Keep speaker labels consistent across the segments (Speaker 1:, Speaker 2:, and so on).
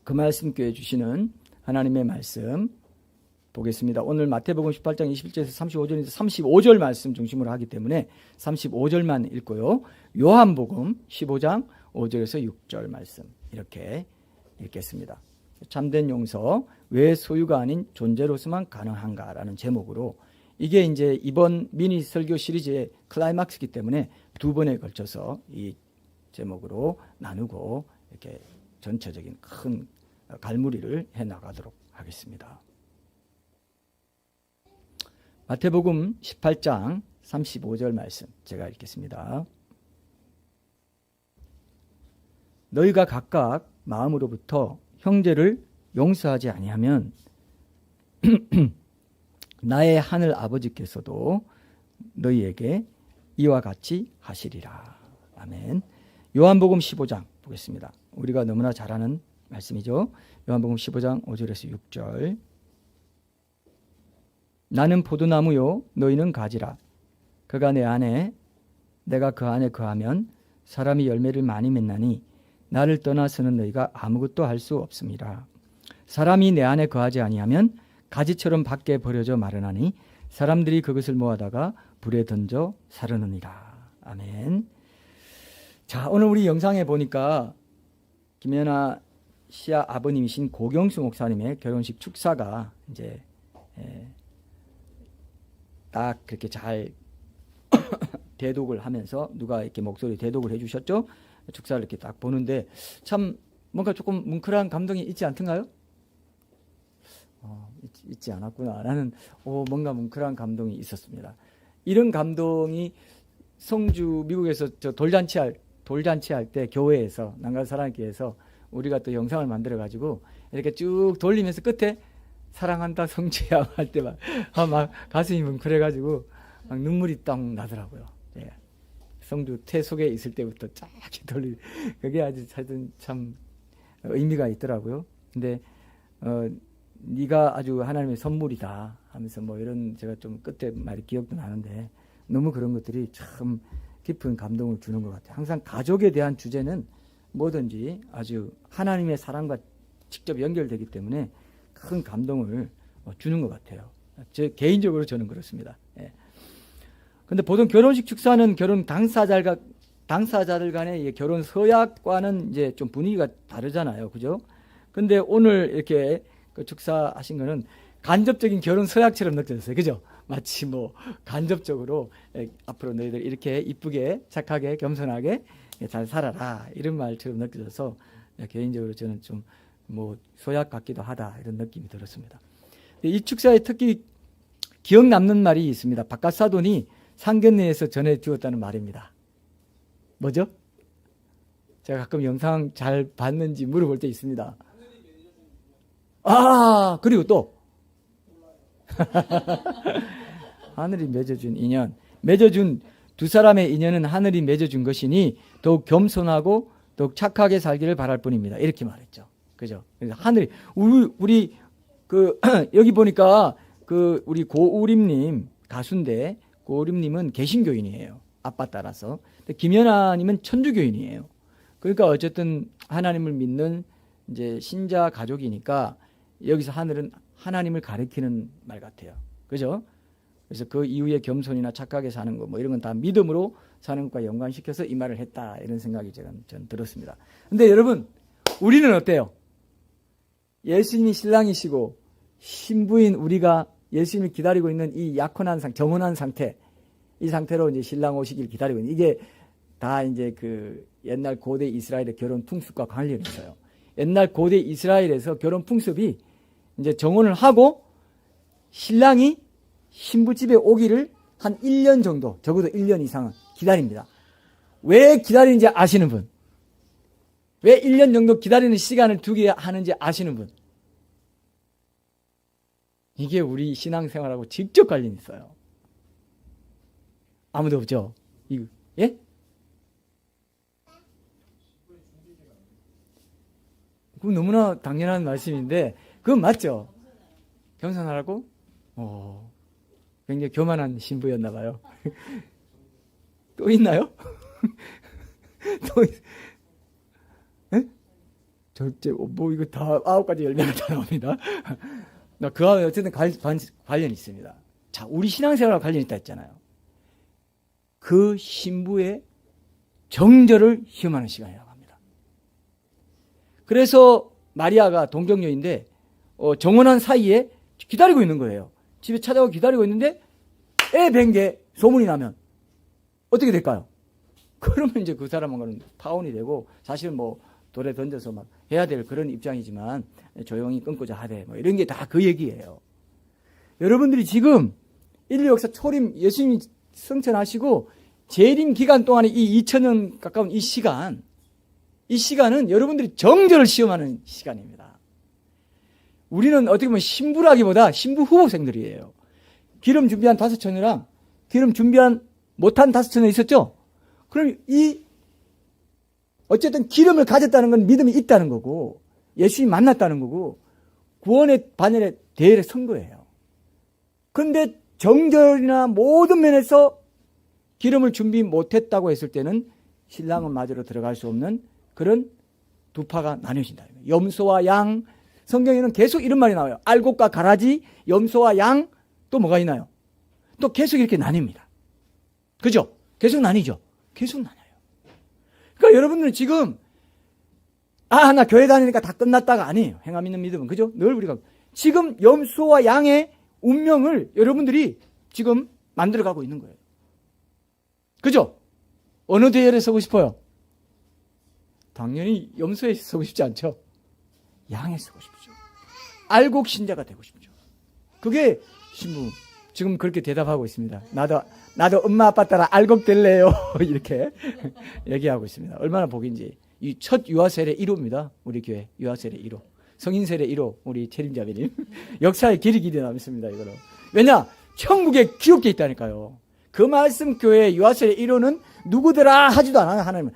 Speaker 1: 그 말씀께 주시는 하나님의 말씀 보겠습니다. 오늘 마태복음 18장 21절에서 35절에서 35절 말씀 중심으로 하기 때문에 35절만 읽고요. 요한복음 15장 5절에서 6절 말씀 이렇게 읽겠습니다. 참된 용서, 왜 소유가 아닌 존재로서만 가능한가라는 제목으로, 이게 이제 이번 미니 설교 시리즈의 클라이막스이기 때문에 두 번에 걸쳐서 이 제목으로 나누고 이렇게 전체적인 큰 갈무리를 해 나가도록 하겠습니다. 마태복음 18장 35절 말씀 제가 읽겠습니다. 너희가 각각 마음으로부터 형제를 용서하지 아니하면 나의 하늘 아버지께서도 너희에게 이와 같이 하시리라. 아멘. 요한복음 15장 보겠습니다. 우리가 너무나 잘 아는 말씀이죠. 요한복음 15장 5절에서 6절. 나는 포도나무요 너희는 가지라. 그가 내 안에 내가 그 안에 거하면 사람이 열매를 많이 맺나니 나를 떠나서는 너희가 아무것도 할 수 없음이라. 사람이 내 안에 거하지 아니하면 가지처럼 밖에 버려져 마르나니 사람들이 그것을 모아다가 불에 던져 사르느니라. 아멘. 자, 오늘 우리 영상에 보니까 김연아 씨아 아버님이신 고경수 목사님의 결혼식 축사가 이제 딱 그렇게 잘 대독을 하면서 누가 이렇게 목소리 대독을 해주셨죠? 축사를 이렇게 딱 보는데 참 뭔가 조금 뭉클한 감동이 있지 않던가요? 있지 않았구나. 나는 뭔가 뭉클한 감동이 있었습니다. 이런 감동이 성주 미국에서 저 돌잔치 할 때 교회에서 난간사랑교회에서 우리가 또 영상을 만들어 가지고 이렇게 쭉 돌리면서 끝에 사랑한다 성주야 할 때 막 가슴이 뭉클해 가지고 막 눈물이 딱 나더라고요. 예. 성주 태속에 있을 때부터 쫙 돌리 그게 아주 참 의미가 있더라고요. 근데 네가 아주 하나님의 선물이다 하면서 뭐 이런 제가 좀 끝에 말이 기억도 나는데 너무 그런 것들이 참 깊은 감동을 주는 것 같아요. 항상 가족에 대한 주제는 뭐든지 아주 하나님의 사랑과 직접 연결되기 때문에 큰 감동을 주는 것 같아요. 개인적으로 저는 그렇습니다. 예. 근데 보통 결혼식 축사는 결혼 당사자들 간의 결혼 서약과는 이제 좀 분위기가 다르잖아요. 그죠? 근데 오늘 이렇게 그 축사하신 거는 간접적인 결혼 서약처럼 느껴졌어요. 그죠? 마치 뭐 간접적으로 앞으로 너희들 이렇게 이쁘게 착하게 겸손하게 잘 살아라 이런 말처럼 느껴져서 개인적으로 저는 좀 뭐 소약 같기도 하다 이런 느낌이 들었습니다. 이 축사의 특히 기억 남는 말이 있습니다. 박갓사돈이 상견례에서 전해주었다는 말입니다. 뭐죠? 제가 가끔 영상 잘 봤는지 물어볼 때 있습니다. 그리고 또 하늘이 맺어준 인연, 맺어준 두 사람의 인연은 하늘이 맺어준 것이니 더욱 겸손하고 더욱 착하게 살기를 바랄 뿐입니다. 이렇게 말했죠. 그죠? 그래서 하늘이 우리 여기 보니까 우리 고우림님 가수인데 고우림님은 개신교인이에요. 아빠 따라서. 김연아님은 천주교인이에요. 그러니까 어쨌든 하나님을 믿는 이제 신자 가족이니까 여기서 하늘은 하나님을 가리키는 말 같아요. 그죠? 그래서 그 이후에 겸손이나 착하게 사는 거 뭐 이런 건 다 믿음으로 사는 것과 연관시켜서 이 말을 했다 이런 생각이 저는 들었습니다. 근데 여러분 우리는 어때요? 예수님이 신랑이시고 신부인 우리가 예수님을 기다리고 있는 이 약혼한 정혼한 상태, 이 상태로 이제 신랑 오시길 기다리고 있는 이게 다 이제 그 옛날 고대 이스라엘의 결혼 풍습과 관련이 있어요. 옛날 고대 이스라엘에서 결혼 풍습이 이제 정혼을 하고 신랑이 신부 집에 오기를 한 1년 정도, 적어도 1년 이상은 기다립니다. 왜 기다리는지 아시는 분? 왜 1년 정도 기다리는 시간을 두게 하는지 아시는 분? 이게 우리 신앙생활하고 직접 관련이 있어요. 아무도 없죠? 예? 그건 너무나 당연한 말씀인데 그건 맞죠? 겸손하라고? 굉장히 교만한 신부였나 봐요. 또 있나요? 또 절제, 뭐 이거 다 9가지 열매가 다 나옵니다. 그와 어쨌든 관련이 있습니다. 자, 우리 신앙생활과 관련이 있다 했잖아요. 그 신부의 정절을 시험하는 시간이라고 합니다. 그래서 마리아가 동정녀인데 정혼한 사이에 기다리고 있는 거예요. 집에 찾아오고 기다리고 있는데 애 뵌 게 소문이 나면 어떻게 될까요? 그러면 이제 그 사람하고는 파혼이 되고, 사실은 뭐 돌에 던져서 막 해야 될 그런 입장이지만 조용히 끊고자 하되 뭐 이런 게 다 그 얘기예요. 여러분들이 지금 인류 역사 초림 예수님이 승천하시고 재림 기간 동안에 이 2000년 가까운 이 시간은 여러분들이 정절을 시험하는 시간입니다. 우리는 어떻게 보면 신부라기보다 신부 후보생들이에요. 기름 준비한 5처녀랑 기름 준비한 못한 5처녀 있었죠? 그럼 어쨌든 기름을 가졌다는 건 믿음이 있다는 거고, 예수님 만났다는 거고, 구원의 반열에 대열에 선 거예요. 그런데 정절이나 모든 면에서 기름을 준비 못했다고 했을 때는 신랑은 맞으러 들어갈 수 없는 그런 두 파가 나뉘어진다. 염소와 양, 성경에는 계속 이런 말이 나와요. 알곡과 가라지, 염소와 양, 또 뭐가 있나요? 또 계속 이렇게 나뉩니다. 그죠? 계속 나뉘죠? 계속 나뉘어요. 그러니까 여러분들은 지금 나 교회 다니니까 다 끝났다가 아니에요. 행함 있는 믿음은. 그죠? 늘 우리가 지금 염소와 양의 운명을 여러분들이 지금 만들어가고 있는 거예요. 그죠? 어느 대열에 서고 싶어요? 당연히 염소에 서고 싶지 않죠? 양에 서고 싶죠. 알곡 신자가 되고 싶죠. 그게 신부 지금 그렇게 대답하고 있습니다. 나도 엄마 아빠 따라 알곡 될래요. 이렇게 얘기하고 있습니다. 얼마나 복인지. 이 첫 유아세례 1호입니다. 우리 교회 유아세례 1호. 성인세례 1호 우리 채림자매님. 역사의 길이 남습니다. 이거는. 왜냐? 천국에 기록되어 있다니까요. 그 말씀 교회 유아세례 1호는 누구더라 하지도 않아요. 하나님은.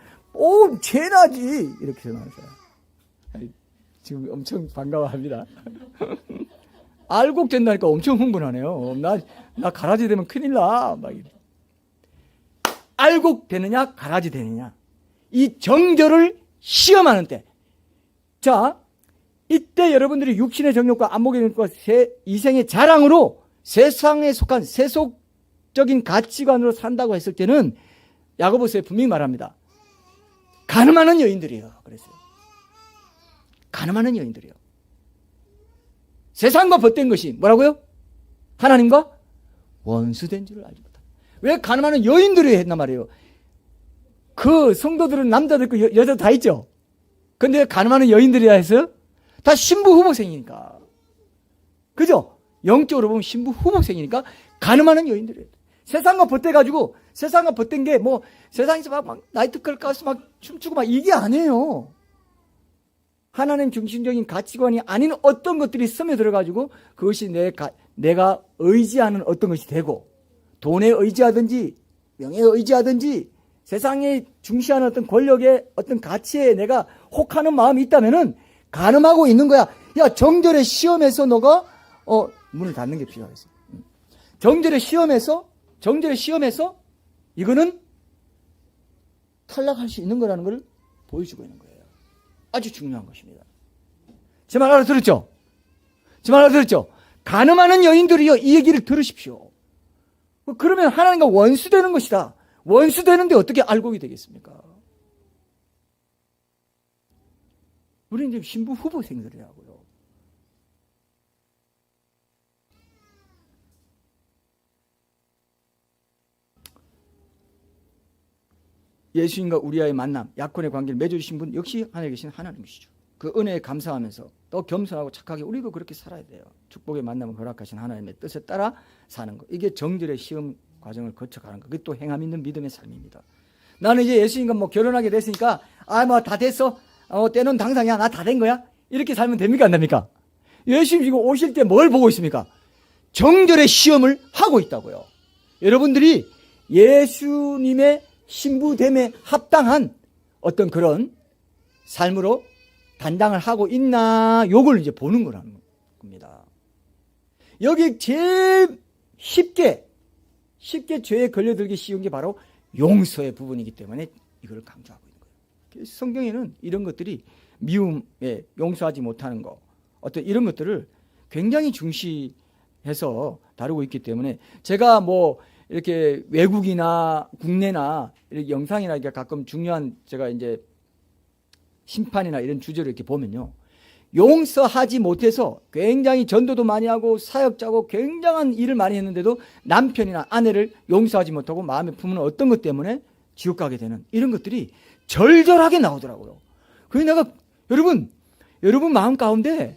Speaker 1: 죄나지. 이렇게 전화하세요. 지금 엄청 반가워합니다. 알곡 된다니까 엄청 흥분하네요. 나 가라지 되면 큰일 나. 막 이래. 알곡 되느냐, 가라지 되느냐. 이 정절을 시험하는 때. 자, 이때 여러분들이 육신의 정욕과 안목의 정욕과 이생의 자랑으로 세상에 속한 세속적인 가치관으로 산다고 했을 때는 야고보서에 분명히 말합니다. 가늠하는 여인들이에요. 그랬어요. 가늠하는 여인들이요. 세상과 벗된 것이 뭐라고요? 하나님과 원수된 줄을 알지 못한다. 왜 가늠하는 여인들이 했단 말이에요? 그 성도들은 남자도 있고 여자도 다 있죠. 근데 가늠하는 여인들이라 해서 다 신부 후보생이니까. 그죠? 영적으로 보면 신부 후보생이니까 가늠하는 여인들이에요. 세상과 벗대가지고 세상과 벗된 게 뭐 세상에서 막 나이트클럽 가서 막 춤추고 막 이게 아니에요. 하나님 중심적인 가치관이 아닌 어떤 것들이 스며들어가지고 그것이 내가 의지하는 어떤 것이 되고, 돈에 의지하든지 명예에 의지하든지 세상에 중시하는 어떤 권력의 어떤 가치에 내가 혹하는 마음이 있다면은 가늠하고 있는 거야. 야, 정절의 시험에서 너가 문을 닫는 게 필요하겠어. 정절의 시험에서 이거는 탈락할 수 있는 거라는 걸 보여주고 있는 거예요. 아주 중요한 것입니다. 제 말 알아들었죠? 가늠하는 여인들이요, 이 얘기를 들으십시오. 그러면 하나님과 원수되는 것이다. 원수되는데 어떻게 알곡이 되겠습니까? 우리는 지금 신부 후보생들이라고요. 예수님과 우리와의 만남, 약혼의 관계를 맺어주신 분 역시 하늘에 계신 하나님이시죠. 그 은혜에 감사하면서 또 겸손하고 착하게 우리도 그렇게 살아야 돼요. 축복의 만남을 허락하신 하나님의 뜻에 따라 사는 것. 이게 정절의 시험 과정을 거쳐가는 것. 그게 또 행함 있는 믿음의 삶입니다. 나는 이제 예수님과 뭐 결혼하게 됐으니까 뭐 다 됐어. 때는 당상이야. 나 다 된 거야. 이렇게 살면 됩니까? 안 됩니까? 예수님 지금 오실 때 뭘 보고 있습니까? 정절의 시험을 하고 있다고요. 여러분들이 예수님의 신부됨에 합당한 어떤 그런 삶으로 단장을 하고 있나, 요걸 이제 보는 거라는 겁니다. 여기 제일 쉽게 죄에 걸려들기 쉬운 게 바로 용서의 부분이기 때문에 이걸 강조하고 있는 거예요. 성경에는 이런 것들이 미움에 용서하지 못하는 거, 어떤 이런 것들을 굉장히 중시해서 다루고 있기 때문에 제가 뭐 이렇게 외국이나 국내나 이렇게 영상이나 이렇게 가끔 중요한 제가 이제 심판이나 이런 주제를 이렇게 보면요. 용서하지 못해서 굉장히 전도도 많이 하고 사역자고 굉장한 일을 많이 했는데도 남편이나 아내를 용서하지 못하고 마음에 품는 어떤 것 때문에 지옥 가게 되는 이런 것들이 절절하게 나오더라고요. 그래서 내가 여러분 마음 가운데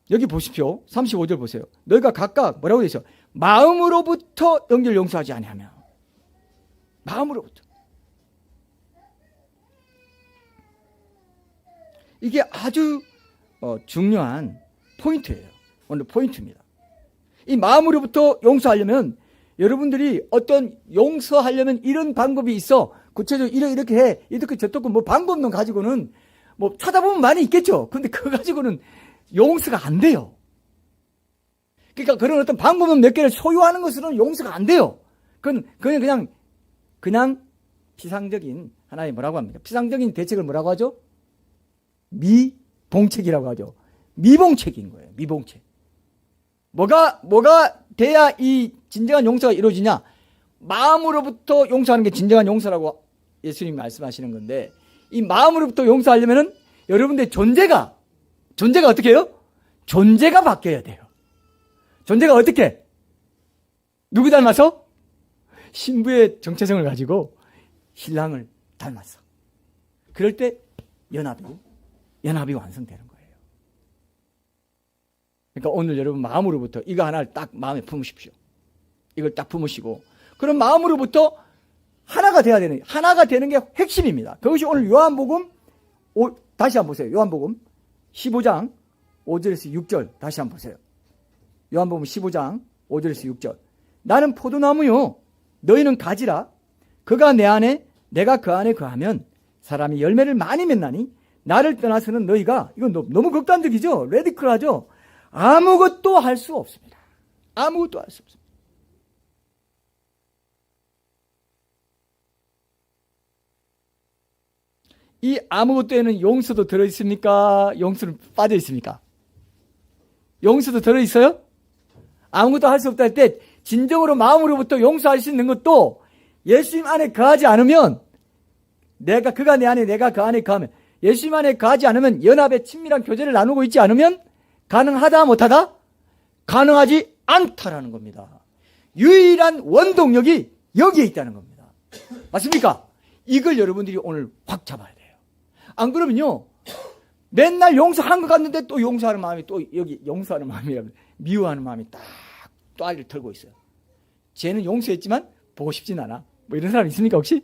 Speaker 1: 여기 보십시오. 35절 보세요. 너희가 각각 뭐라고 되어 있어? 마음으로부터 영절 용서하지 아니하며. 마음으로부터. 이게 아주 중요한 포인트예요. 오늘 포인트입니다. 이 마음으로부터 용서하려면 여러분들이 어떤 용서하려면 이런 방법이 있어. 구체적으로 이렇게 해. 이렇게 저렇게 뭐 방법론 가지고는 뭐 찾아보면 많이 있겠죠. 근데 그거 가지고는 용서가 안 돼요. 그러니까 그런 어떤 방법론 몇 개를 소유하는 것으로는 용서가 안 돼요. 그건 그냥 피상적인 하나의 뭐라고 합니까? 피상적인 대책을 뭐라고 하죠? 미봉책이라고 하죠. 미봉책인 거예요. 미봉책. 뭐가 돼야 이 진정한 용서가 이루어지냐? 마음으로부터 용서하는 게 진정한 용서라고 예수님이 말씀하시는 건데, 이 마음으로부터 용서하려면은 여러분들의 존재가 어떻게 해요? 존재가 바뀌어야 돼요. 존재가 어떻게? 누구 닮아서? 신부의 정체성을 가지고 신랑을 닮았어. 그럴 때 연합이 완성되는 거예요. 그러니까 오늘 여러분 마음으로부터 이거 하나를 딱 마음에 품으십시오. 이걸 딱 품으시고, 그럼 마음으로부터 하나가 되는 게 핵심입니다. 그것이 오늘 요한복음 다시 한번 보세요. 요한복음 15장 5절에서 6절 다시 한번 보세요. 요한복음 15장 5절에서 6절. 나는 포도나무요, 너희는 가지라. 그가 내 안에 내가 그 안에 거하면 사람이 열매를 많이 맺나니 나를 떠나서는 너희가, 이건 너무 극단적이죠. 레디컬하죠. 아무것도 할 수 없습니다. 아무것도 할 수 없습니다. 이 아무것도에는 용서도 들어있습니까? 용서는 빠져있습니까? 용서도 들어있어요? 아무것도 할 수 없다 할 때 진정으로 마음으로부터 용서할 수 있는 것도 예수님 안에 거하지 않으면, 그가 내 안에 내가 그 안에 거하면, 예수님 안에 거하지 않으면, 연합의 친밀한 교제를 나누고 있지 않으면 가능하다 못하다? 가능하지 않다라는 겁니다. 유일한 원동력이 여기에 있다는 겁니다. 맞습니까? 이걸 여러분들이 오늘 확 잡아야 돼요. 안 그러면요, 맨날 용서한 것 같는데 또 용서하는 마음이 또 여기 용서하는 마음이라면 미워하는 마음이 딱 또 알을 털고 있어요. 쟤는 용서했지만 보고 싶진 않아. 뭐 이런 사람 있습니까 혹시?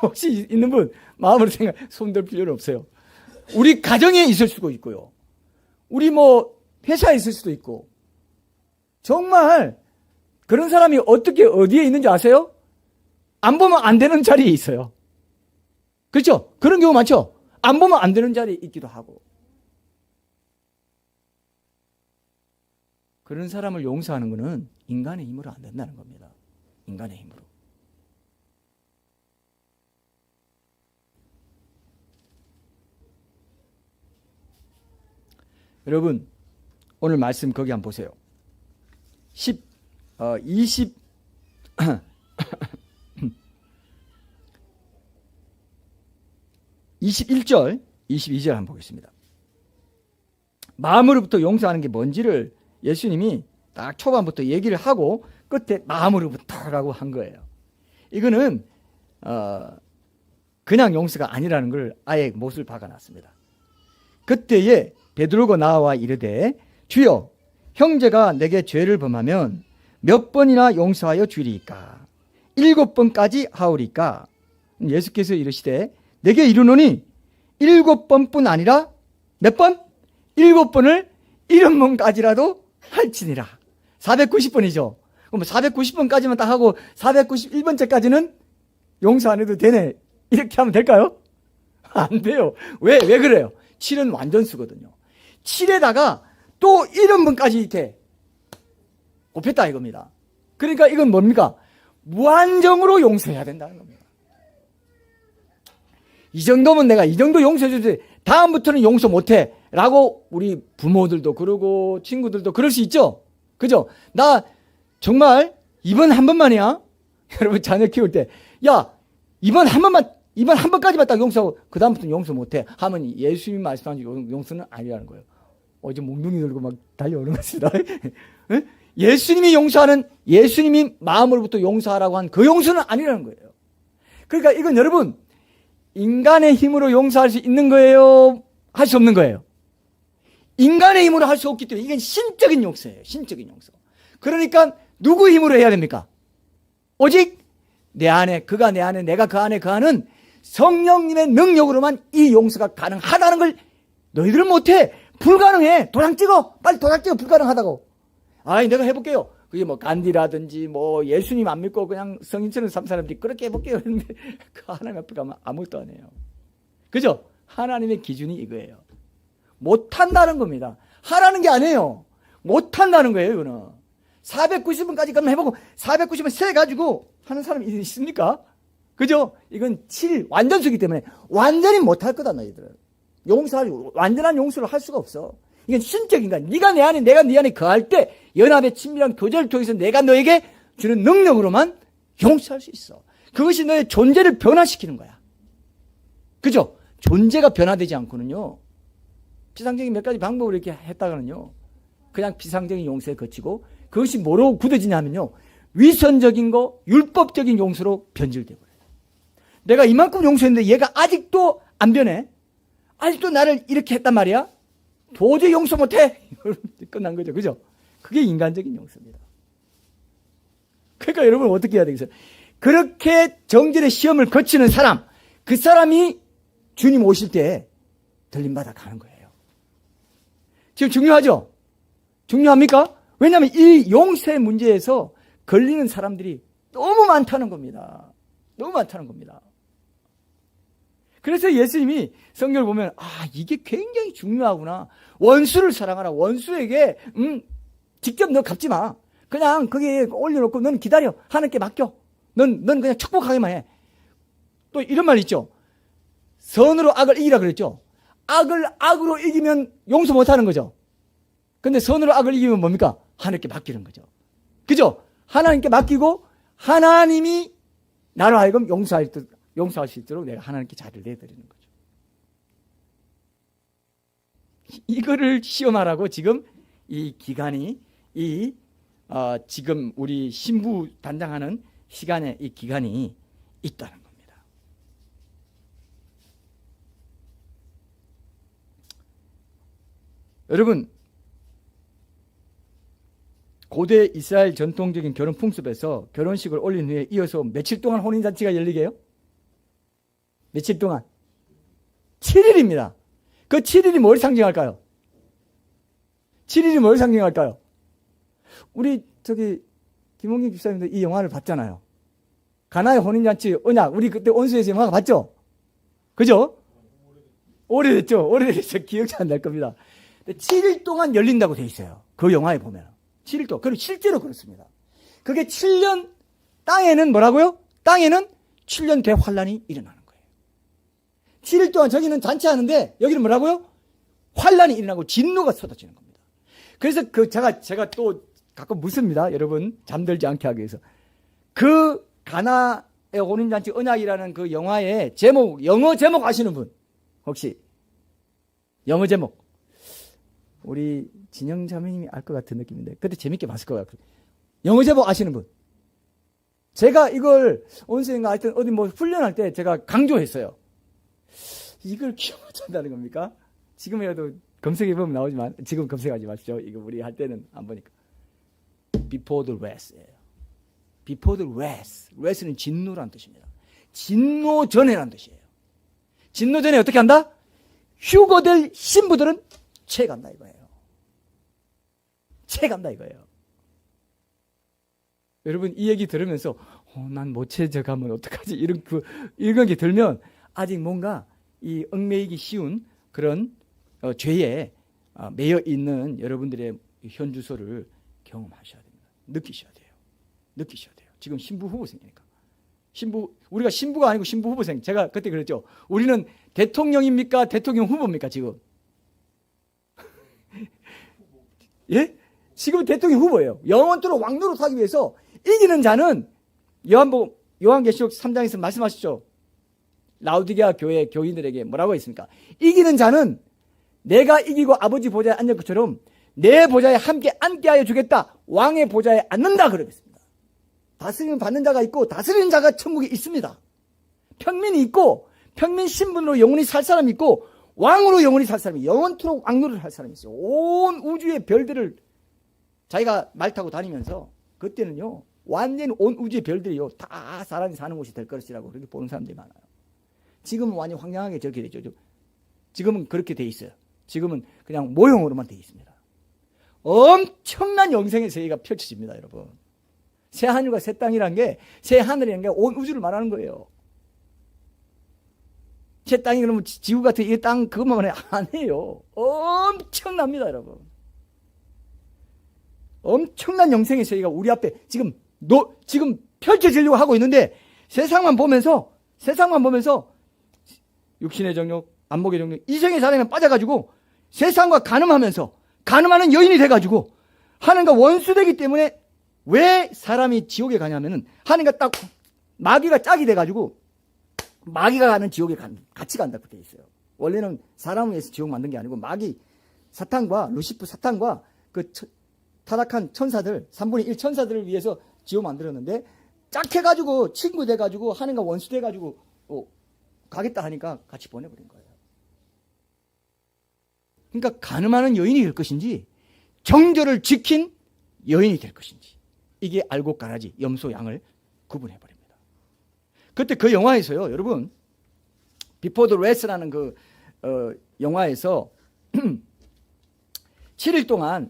Speaker 1: 혹시 있는 분 마음으로 손들 필요는 없어요. 우리 가정에 있을 수도 있고요. 우리 뭐 회사에 있을 수도 있고. 정말 그런 사람이 어디에 있는지 아세요? 안 보면 안 되는 자리에 있어요. 그렇죠? 그런 경우 많죠? 안 보면 안 되는 자리에 있기도 하고. 그런 사람을 용서하는 것은 인간의 힘으로 안 된다는 겁니다. 인간의 힘으로. 여러분, 오늘 말씀 거기 한번 보세요. 21절, 22절 한번 보겠습니다. 마음으로부터 용서하는 게 뭔지를 예수님이 딱 초반부터 얘기를 하고 끝에 마음으로부터라고 한 거예요. 이거는 그냥 용서가 아니라는 걸 아예 못을 박아놨습니다. 그때에 베드로가 나와 이르되 주여, 형제가 내게 죄를 범하면 몇 번이나 용서하여 주리이까? 7번까지 하오리까? 예수께서 이르시되 내게 이르노니 7번뿐 아니라 몇 번? 7번을 70번까지라도 할지니라. 490번이죠. 그럼 490번까지만 딱 하고 491번째까지는 용서 안 해도 되네, 이렇게 하면 될까요? 안 돼요. 왜 그래요? 7은 완전수거든요. 7에다가 또 70번까지 이렇게 곱했다 이겁니다. 그러니까 이건 뭡니까? 무한정으로 용서해야 된다는 겁니다. 이 정도면 내가 이 정도 용서해 주지 다음부터는 용서 못해 라고 우리 부모들도 그러고 친구들도 그럴 수 있죠. 그죠? 나 정말 이번 한 번만이야. 여러분 자녀 키울 때 야 이번 한 번까지만 딱 용서하고 그 다음부터는 용서 못해 하면 예수님이 말씀한 용서는 아니라는 거예요. 어제 몽둥이 들고 막 달려오는 것입니다. 예수님이 용서하는 예수님이 마음으로부터 용서하라고 한 그 용서는 아니라는 거예요. 그러니까 이건 여러분 인간의 힘으로 용서할 수 있는 거예요? 할 수 없는 거예요? 인간의 힘으로 할 수 없기 때문에 이건 신적인 용서예요. 신적인 용서. 그러니까 누구 힘으로 해야 됩니까? 오직 내 안에 그가 내 안에 내가 그 안에 그 안은 성령님의 능력으로만 이 용서가 가능하다는 걸 너희들은 못해. 불가능해. 도장 찍어. 빨리 도장 찍어. 불가능하다고. 아이 내가 해볼게요. 그게 뭐 간디라든지 뭐 예수님 안 믿고 그냥 성인처럼 산 사람들이 그렇게 해볼게요. 그런데 그 하나님 앞에 가면 아무것도 안 해요. 그죠? 하나님의 기준이 이거예요. 못한다는 겁니다. 하라는 게 아니에요. 못한다는 거예요. 이거는 490원까지 그럼 해보고 490원 세가지고 하는 사람이 있습니까? 그죠? 이건 7 완전수기 때문에 완전히 못할 거다 너희들은. 용서할 완전한 용서를 할 수가 없어. 이건 신적인 거야. 네가 내 안에 내가 네 안에 거할 때 연합의 친밀한 교제를 통해서 내가 너에게 주는 능력으로만 용서할 수 있어. 그것이 너의 존재를 변화시키는 거야. 그죠? 존재가 변화되지 않고는요. 비상적인 몇 가지 방법을 이렇게 했다가는요. 그냥 비상적인 용서에 거치고 그것이 뭐로 굳어지냐면요. 위선적인 거, 율법적인 용서로 변질되고 그래요. 내가 이만큼 용서했는데 얘가 아직도 안 변해. 아직도 나를 이렇게 했단 말이야. 도저히 용서 못해. 끝난 거죠. 그죠? 그게 인간적인 용서입니다. 그러니까 여러분 어떻게 해야 되겠어요? 그렇게 정죄의 시험을 거치는 사람, 그 사람이 주님 오실 때 들림받아 가는 거예요. 지금 중요하죠? 중요합니까? 왜냐하면 이 용서의 문제에서 걸리는 사람들이 너무 많다는 겁니다. 너무 많다는 겁니다. 그래서 예수님이 성경을 보면 이게 굉장히 중요하구나. 원수를 사랑하라. 원수에게 직접 너 갚지 마. 그냥 거기에 올려놓고 넌 기다려. 하나님께 맡겨. 넌 그냥 축복하기만 해. 또 이런 말 있죠. 선으로 악을 이기라 그랬죠. 악을 악으로 이기면 용서 못하는 거죠. 근데 선으로 악을 이기면 뭡니까? 하나님께 맡기는 거죠. 그죠? 하나님께 맡기고 하나님이 나로 하여금 용서할 수 있도록 내가 하나님께 자리를 내드리는 거죠. 이거를 시험하라고 지금 이 기간이 지금 우리 신부 단장하는 시간에 이 기간이 있다는 겁니다. 여러분 고대 이스라엘 전통적인 결혼 풍습에서 결혼식을 올린 후에 이어서 며칠 동안 혼인잔치가 열리게요? 며칠 동안? 7일입니다. 그 7일이 뭘 상징할까요? 7일이 뭘 상징할까요? 우리 김홍길 집사님도 이 영화를 봤잖아요. 가나의 혼인잔치 언약. 우리 그때 온수에서 영화가 봤죠? 그죠? 오래됐죠? 기억이 안 날 겁니다. 7일 동안 열린다고 돼 있어요. 그 영화에 보면. 7일 동안. 그리고 실제로 그렇습니다. 그게 7년, 땅에는 뭐라고요? 땅에는 7년 대환란이 일어나는 거예요. 7일 동안 저기는 잔치하는데 여기는 뭐라고요? 환란이 일어나고 진노가 쏟아지는 겁니다. 그래서 제가 또 가끔 묻습니다. 여러분 잠들지 않게 하기 위해서. 그 가나의 혼인잔치 언약이라는 그 영화의 제목, 영어 제목 아시는 분? 혹시? 영어 제목. 우리 진영 자매님이 알 것 같은 느낌인데 그때 재밌게 봤을 것 같아요. 영어 제목 아시는 분? 제가 이걸 온수인가 하여튼 어디 뭐 훈련할 때 제가 강조했어요. 이걸 기억 못한다는 겁니까? 지금이라도 검색해보면 나오지만 지금 검색하지 마십시오. 이거 우리 할 때는 안 보니까. Before the wrath예요. Before the wrath. wrath는 진노란 뜻입니다. 진노 전에란 뜻이에요. 진노 전에 어떻게 한다? 휴거될 신부들은 채간다 이거예요. 채간다 이거예요. 여러분 이 얘기 들으면서 난 못 채져가면 어떡하지? 이런 게 들면 아직 뭔가 이 얽매이기 쉬운 그런 죄에 매여 있는 여러분들의 현주소를 경험하셔야 됩니다. 느끼셔야 돼요. 지금 신부 후보생이니까. 우리가 신부가 아니고 신부 후보생. 제가 그때 그랬죠. 우리는 대통령입니까? 대통령 후보입니까, 지금? 예? 지금 대통령 후보예요. 영원토록 왕노릇 하기 위해서 이기는 자는 요한계시록 3장에서 말씀하시죠. 라우디게아 교회 교인들에게 뭐라고 했습니까? 이기는 자는 내가 이기고 아버지 보좌에 앉을 것처럼 내 보좌에 함께 앉게 하여 주겠다. 왕의 보좌에 앉는다 그러겠습니다. 다스림을 받는 자가 있고 다스리는 자가 천국에 있습니다. 평민이 있고 평민 신분으로 영원히 살 사람이 있고 왕으로 영원히 살 사람이, 영원토록 왕노릇을 할 사람이 있어요. 온 우주의 별들을 자기가 말 타고 다니면서 그때는요 완전히 온 우주의 별들이요 다 사람이 사는 곳이 될 것이라고 그렇게 보는 사람들이 많아요. 지금은 완전히 황량하게 저렇게 되죠. 지금은 그렇게 돼 있어요. 지금은 그냥 모형으로만 돼 있습니다. 엄청난 영생의 세계가 펼쳐집니다, 여러분. 새 하늘과 새 땅이란 게, 새 하늘이라는 게 온 우주를 말하는 거예요. 새 땅이 그러면 지구 같은 이 땅 그것만 아니에요. 엄청납니다, 여러분. 엄청난 영생의 세계가 우리 앞에 지금 펼쳐지려고 하고 있는데 세상만 보면서 육신의 정욕, 안목의 정욕, 이성의 사랑에 빠져가지고 세상과 간음하면서 간음하는 여인이 돼가지고 하나님과 원수되기 때문에 왜 사람이 지옥에 가냐면은 하나님과 딱 마귀가 짝이 돼가지고 마귀가 가는 지옥에 같이 간다고 돼 있어요. 원래는 사람을 위해서 지옥 만든 게 아니고 마귀 사탄과 루시프 사탄과 그 타락한 천사들 3분의 1 천사들을 위해서 지옥 만들었는데 짝해가지고 친구 돼가지고 하나님과 원수 돼가지고 가겠다 하니까 같이 보내버린 거예요. 그러니까 간음하는 여인이 될 것인지 정절을 지킨 여인이 될 것인지 이게 알곡 가라지 염소 양을 구분해버립니다. 그때 그 영화에서요, 여러분, 비포 더 레스라는 그 영화에서 7일 동안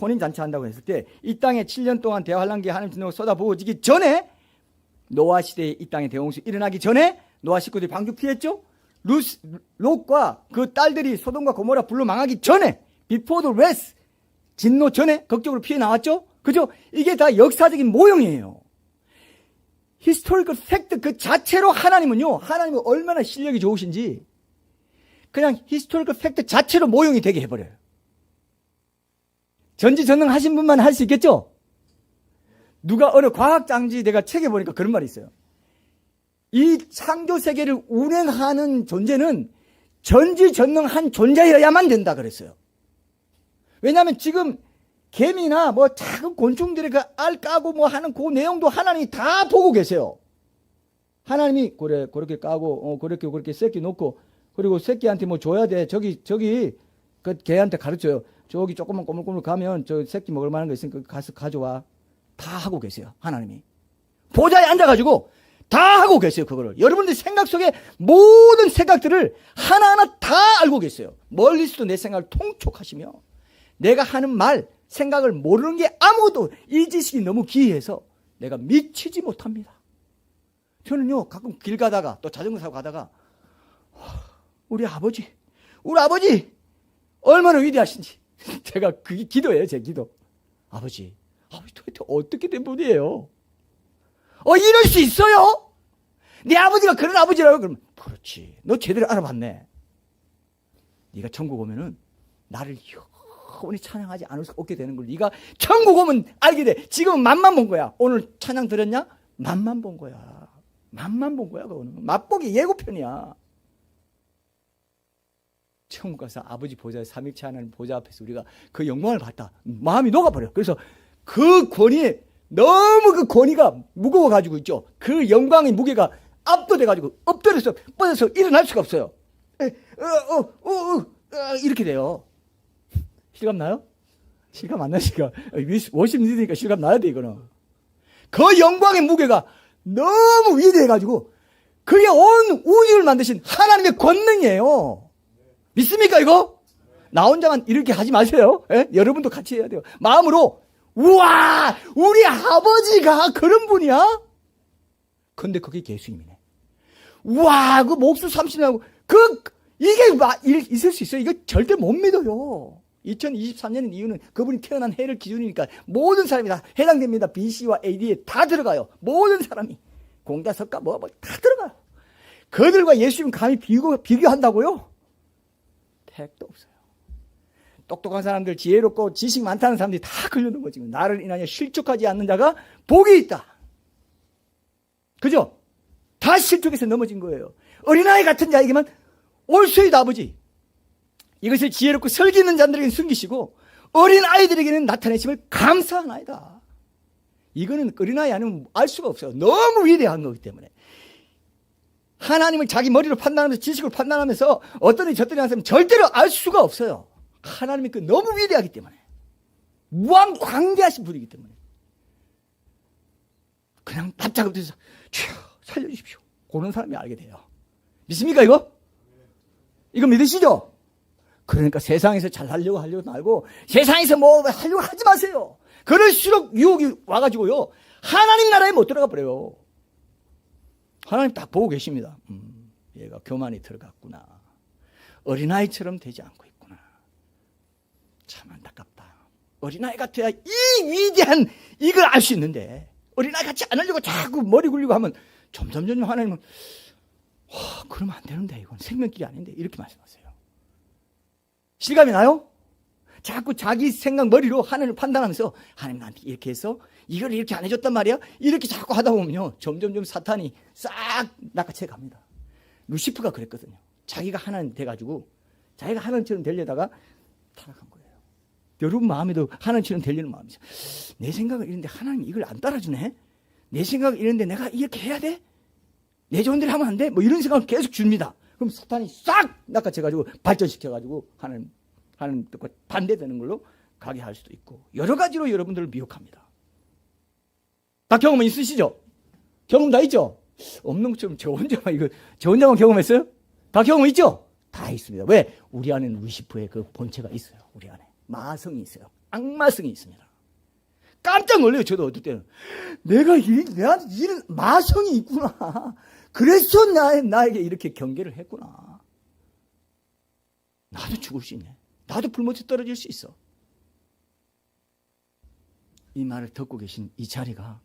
Speaker 1: 혼인 잔치 한다고 했을 때 이 땅에 7년 동안 대환란기 하나님 진노가 쏟아부어지기 전에 노아 시대에 이 땅에 대홍수 일어나기 전에 노아 식구들이 방주 피했죠. 롯과 그 딸들이 소돔과 고모라 불로 망하기 전에 비포 더 레스 진노 전에 극적으로 피해 나왔죠. 그죠? 이게 다 역사적인 모형이에요. 히스토리컬 팩트 그 자체로 하나님은 얼마나 실력이 좋으신지 그냥 히스토리컬 팩트 자체로 모형이 되게 해버려요. 전지전능하신 분만 할 수 있겠죠? 누가 어느 과학장지 내가 책에 보니까 그런 말이 있어요. 이 창조 세계를 운행하는 존재는 전지전능한 존재여야만 된다 그랬어요. 왜냐하면 지금 개미나 뭐 작은 곤충들의 그 알 까고 뭐 하는 그 내용도 하나님이 다 보고 계세요. 하나님이 그렇게 까고 그렇게 새끼 놓고 그리고 새끼한테 뭐 줘야 돼. 저기 그 개한테 가르쳐요. 저기 조금만 꼬물꼬물 가면 저 새끼 먹을 만한 거 있으니까 가서 가져와. 다 하고 계세요. 하나님이. 보좌에 앉아가지고 다 하고 계세요. 그거를. 여러분들 생각 속에 모든 생각들을 하나하나 다 알고 계세요. 멀리서도 내 생각을 통촉하시며 내가 하는 말, 생각을 모르는 게 아무것도 이 지식이 너무 기이해서 내가 미치지 못합니다. 저는요 가끔 길 가다가 또 자전거 타고 가다가 우리 아버지 얼마나 위대하신지 제가 그게 기도예요. 제 기도. 아버지 도대체 어떻게 된 분이에요? 이럴 수 있어요? 네 아버지가 그런 아버지라고 그러면 그렇지. 너 제대로 알아봤네. 네가 천국 오면은 나를 영원히 찬양하지 않을 수 없게 되는 걸 네가 천국 오면 알게 돼. 지금은 맛만 본 거야. 오늘 찬양 들었냐? 맛만 본 거야. 맛만 본 거야. 그거는 맛보기 예고편이야. 천국 가서 아버지 보좌에 삼위일체 하나님 보좌 앞에서 우리가 그 영광을 봤다. 마음이 녹아버려. 그래서 그 권위에 너무 그 권위가 무거워가지고 있죠. 그 영광의 무게가 압도돼가지고 엎드려서 뻗어서 일어날 수가 없어요. 이렇게 돼요. 실감 나요? 실감 안 나시니까 워십 리드니까 실감 나야 돼 이거는. 그 영광의 무게가 너무 위대해가지고 그게 온 우주를 만드신 하나님의 권능이에요. 믿습니까 이거? 나 혼자만 이렇게 하지 마세요. 여러분도 같이 해야 돼요. 마음으로 우와 우리 아버지가 그런 분이야? 근데 그게 예수님이네. 우와 그 목수 30년하고 이게 있을 수 있어요? 이거 절대 못 믿어요. 2023년인 이유는 그분이 태어난 해를 기준이니까 모든 사람이 다 해당됩니다. BC와 AD에 다 들어가요. 모든 사람이 공자석가 뭐 다 들어가요. 그들과 예수님 감히 비교한다고요? 택도 없어요. 똑똑한 사람들, 지혜롭고 지식 많다는 사람들이 다 걸려 넘어지고, 나를 인하여 실족하지 않는 자가 복이 있다. 그죠? 다 실족해서 넘어진 거예요. 어린아이 같은 자에게만 올소이다 아버지. 이것을 지혜롭고 설기 있는 자들에게는 숨기시고 어린아이들에게는 나타내심을 감사하나이다. 이거는 어린아이 아니면 알 수가 없어요. 너무 위대한 거기 때문에. 하나님을 자기 머리로 판단하면서 지식으로 판단하면서 어떠니 저떠니 하는 사람은 절대로 알 수가 없어요. 하나님이 그 너무 위대하기 때문에. 무한 광대하신 분이기 때문에. 그냥 납작 엎드려서 주여 살려주십시오. 그런 사람이 알게 돼요. 믿습니까 이거? 이거 믿으시죠? 그러니까 세상에서 잘 하려고 말고 세상에서 뭐 하려고 하지 마세요. 그럴수록 유혹이 와가지고요. 하나님 나라에 못 들어가 버려요. 하나님 딱 보고 계십니다. 얘가 교만이 들어갔구나. 어린아이처럼 되지 않고 있구나. 참 안타깝다. 어린아이 같아야 이 위대한 이걸 알 수 있는데 어린아이 같이 안 하려고 자꾸 머리 굴리고 하면 점점 하나님은 그러면 안 되는데 이건 생명길이 아닌데 이렇게 말씀하세요. 실감이 나요? 자꾸 자기 생각 머리로 하나님을 판단하면서 하나님 나한테 이렇게 해서 이걸 이렇게 안 해줬단 말이야? 이렇게 자꾸 하다 보면요 점점 사탄이 싹 낚아채 갑니다. 루시프가 그랬거든요. 자기가 하나님 돼가지고 자기가 하나님처럼 되려다가 타락한 거예요. 여러분 마음에도 하나님처럼 되려는 마음이죠. 내 생각은 이런데 하나님이 이걸 안 따라주네? 내 생각은 이런데 내가 이렇게 해야 돼? 내 좋은 대로 하면 안 돼? 뭐 이런 생각을 계속 줍니다. 그럼 사탄이 싹 낚아채가지고 발전시켜가지고 하나님 뜻과 반대되는 걸로 가게 할 수도 있고 여러 가지로 여러분들을 미혹합니다. 다 경험은 있으시죠? 경험 다 있죠? 없는 것처럼 저 혼자만 경험했어요? 다 경험 있죠? 다 있습니다. 왜? 우리 안에는 루시퍼의 그 본체가 있어요. 우리 안에 마성이 있어요. 악마성이 있습니다. 깜짝 놀래요. 저도 어떨 때는 내한테 이런 마성이 있구나. 그래서 나에게 이렇게 경계를 했구나. 나도 죽을 수 있네. 나도 불못에 떨어질 수 있어. 이 말을 듣고 계신 이 자리가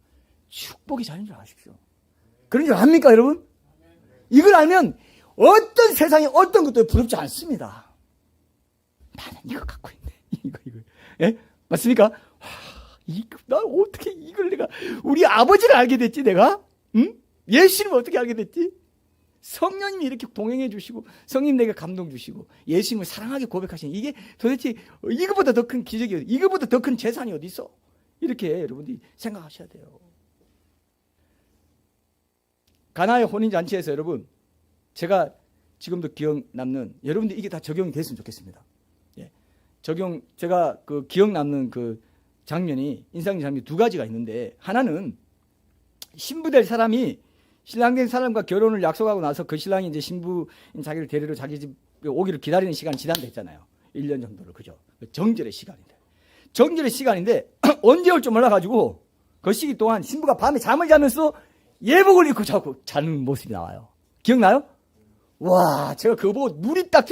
Speaker 1: 축복의 자리인 줄 아십시오. 그런 줄 압니까 여러분? 이걸 알면 어떤 세상에 어떤 것도 부럽지 않습니다. 나는 이거 갖고 있네. 이거. 예? 맞습니까? 나 어떻게 이걸 내가 우리 아버지를 알게 됐지 내가? 응? 예수님을 어떻게 알게 됐지? 성령님이 이렇게 동행해 주시고 성령 내게 감동 주시고 예수님을 사랑하게 고백하시는 이게 도대체 이거보다 더 큰 기적이 어디 이거보다 더 큰 재산이 어디 있어? 이렇게 여러분들이 생각하셔야 돼요. 가나의 혼인잔치에서 여러분 제가 지금도 기억 남는 여러분들 이게 다 적용이 됐으면 좋겠습니다. 예. 제가 그 기억 남는 그 장면이 인상적인 장면이 두 가지가 있는데 하나는 신부될 사람이 신랑된 사람과 결혼을 약속하고 나서 그 신랑이 이제 신부 자기를 데리러 자기 집 오기를 기다리는 시간이 지난됐잖아요. 1년 정도를 그죠. 정절의 시간인데 언제 올 줄 몰라가지고 그 시기 동안 신부가 밤에 잠을 자면서 예복을 입고 자꾸 자는 모습이 나와요. 기억나요? 와 제가 그거 보고 물이 딱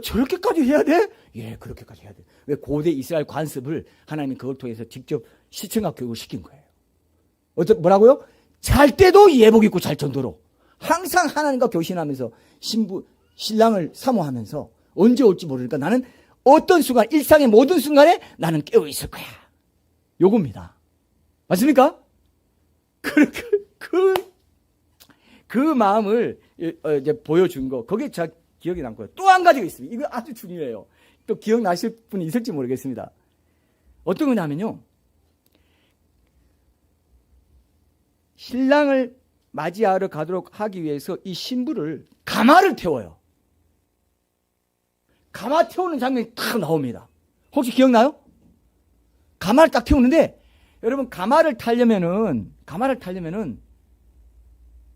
Speaker 1: 저렇게까지 해야 돼? 예 그렇게까지 해야 돼. 왜 고대 이스라엘 관습을 하나님이 그걸 통해서 직접 시청학 교육을 시킨 거예요. 뭐라고요? 잘 때도 예복 입고 잘 정도로 항상 하나님과 교신하면서 신랑을 사모하면서 언제 올지 모르니까 나는 어떤 순간 일상의 모든 순간에 나는 깨어 있을 거야. 요겁니다. 맞습니까? 그 마음을 이제 보여준 거 그게 제 기억에 남고요. 또 한 가지가 있습니다. 이거 아주 중요해요. 또 기억나실 분이 있을지 모르겠습니다. 어떤 거냐면요. 신랑을 맞이하러 가도록 하기 위해서 이 신부를 가마를 태워요. 가마 태우는 장면이 딱 나옵니다. 혹시 기억나요? 가마를 딱 태우는데 여러분 가마를 타려면은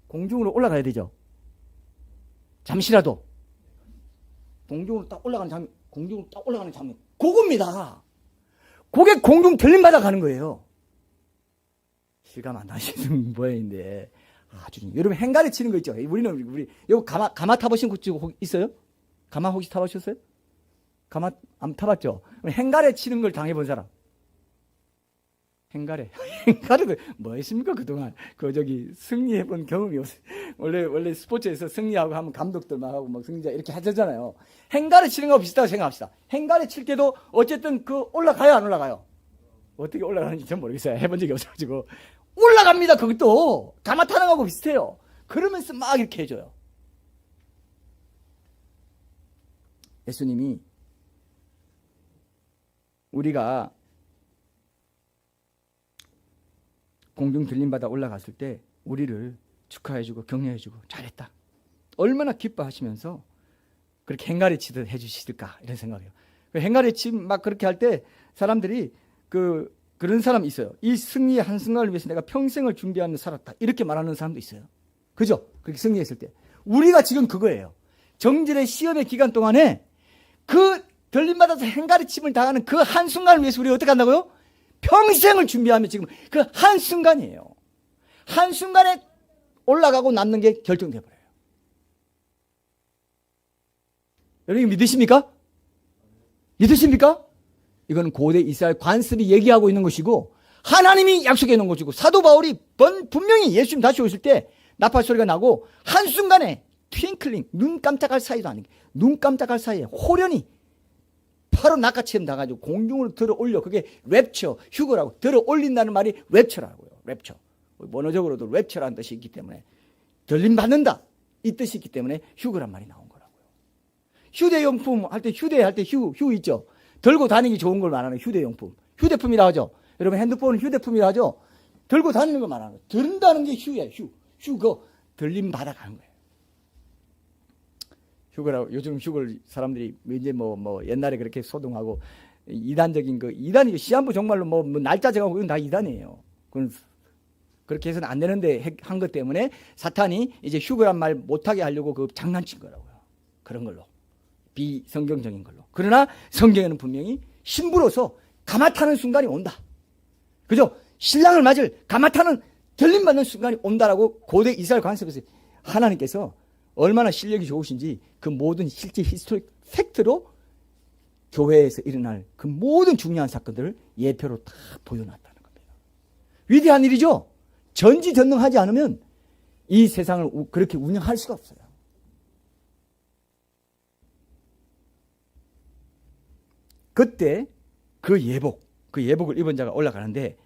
Speaker 1: 공중으로 올라가야 되죠. 잠시라도 공중으로 딱 올라가는 장면 그겁니다. 그게 공중 들림받아 가는 거예요. 실감 안 나시는 모양인데 아주 여러분 행가리 치는 거 있죠. 우리 여기 가마 타보신 거 있어요? 가마 혹시 타보셨어요? 가마 안 타봤죠? 행가리 치는 걸 당해본 사람. 행가래. 행가래도 뭐 했습니까 그동안? 승리해본 경험이 없어요. 원래 스포츠에서 승리하고 하면 감독들 막 하고 막 승리자 이렇게 하잖아요. 행가래 치는 거 비슷하다고 생각합시다. 행가래 칠 때도 어쨌든 올라가요 안 올라가요? 어떻게 올라가는지 전 모르겠어요. 해본 적이 없어가지고. 올라갑니다. 그것도 가마타는 거하고 비슷해요. 그러면서 막 이렇게 해줘요. 예수님이 우리가 공중 들림받아 올라갔을 때 우리를 축하해주고 격려해주고 잘했다. 얼마나 기뻐하시면서 그렇게 행가리 치듯 해주실까 이런 생각이에요. 행가리 막 그렇게 할 때 사람들이 그런 사람이 있어요. 이 승리의 한순간을 위해서 내가 평생을 준비하며 살았다. 이렇게 말하는 사람도 있어요. 그죠? 그렇게 승리했을 때. 우리가 지금 그거예요. 정절의 시험의 기간 동안에 들림받아서 행가리침을 당하는 그 한순간을 위해서 우리가 어떻게 한다고요? 평생을 준비하며 지금 그 한순간이에요. 한순간에 올라가고 남는 게 결정돼 버려요. 여러분 믿으십니까? 믿으십니까? 이건 고대 이스라엘 관습이 얘기하고 있는 것이고 하나님이 약속해 놓은 것이고 사도 바울이 분명히 예수님 다시 오실 때 나팔 소리가 나고 한순간에 트윙클링 눈 깜짝할 사이도 아니고 눈 깜짝할 사이에 호련히 바로 낚아채움 나가지고 공중으로 들어 올려. 그게 랩처, 휴거라고. 들어 올린다는 말이 랩처라고요. 랩처. 원어적으로도 랩처라는 뜻이 있기 때문에 들림 받는다 이 뜻이 있기 때문에 휴거란 말이 나온 거라고요. 휴대용품 할 때 휴대할 때 휴 있죠. 들고 다니기 좋은 걸 말하는 휴대용품. 휴대품이라 하죠. 여러분 핸드폰은 휴대품이라 하죠. 들고 다니는 걸 말하는 거예요. 든다는 게 휴예요. 휴거 들림 받아가는 거예요. 휴거라고 요즘 휴거를 사람들이 이제 뭐 옛날에 그렇게 소동하고 이단적인 이단이 시한부 정말로 뭐 날짜 정하고 이건 다 이단이에요. 그건 그렇게 해서는 안 되는데 한 것 때문에 사탄이 이제 휴거란 말 못하게 하려고 장난친 거라고요. 그런 걸로 비성경적인 걸로. 그러나 성경에는 분명히 신부로서 가마타는 순간이 온다. 그죠? 신랑을 맞을 가마타는 들림받는 순간이 온다라고 고대 이스라엘 관습에서 하나님께서 얼마나 실력이 좋으신지 그 모든 실제 히스토릭 팩트로 교회에서 일어날 그 모든 중요한 사건들을 예표로 다 보여놨다는 겁니다. 위대한 일이죠. 전지전능하지 않으면 이 세상을 그렇게 운영할 수가 없어요. 그때 그 예복을 입은 자가 올라가는데